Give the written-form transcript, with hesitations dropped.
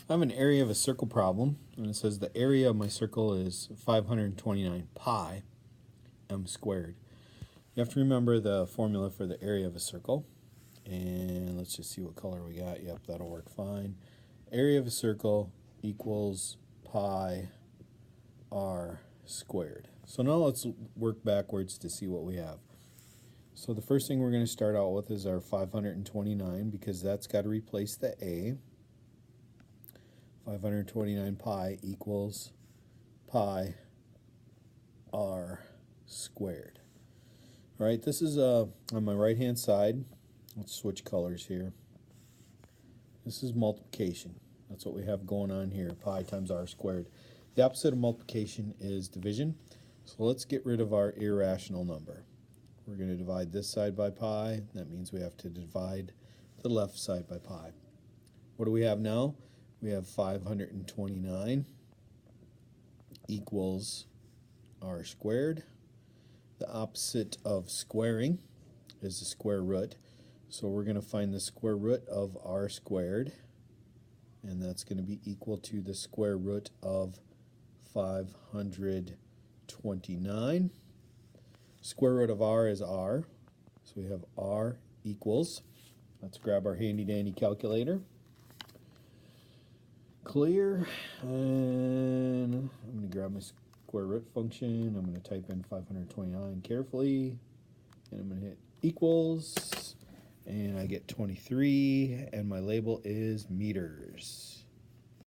I have an area of a circle problem, and it says the area of my circle is 529 pi m squared. You have to remember the formula for the area of a circle, and let's just see what color we got. Yep, that'll work fine. Area of a circle equals pi r squared. So now let's work backwards to see what we have. So the first thing we're going to start out with is our 529, because that's got to replace the a. 529 pi equals pi r squared. All right, this is on my right hand side. Let's switch colors here. This is multiplication. That's what we have going on here, pi times r squared. The opposite of multiplication is division. So let's get rid of our irrational number. We're going to divide this side by pi. That means we have to divide the left side by pi. What do we have now? We have 529 equals r squared. The opposite of squaring is the square root. So we're going to find the square root of r squared, and that's going to be equal to the square root of 529. Square root of r is r, so we have r equals, let's grab our handy dandy calculator. Clear, and I'm going to grab my square root function. I'm going to type in 529 carefully, and I'm going to hit equals, and I get 23, and my label is meters.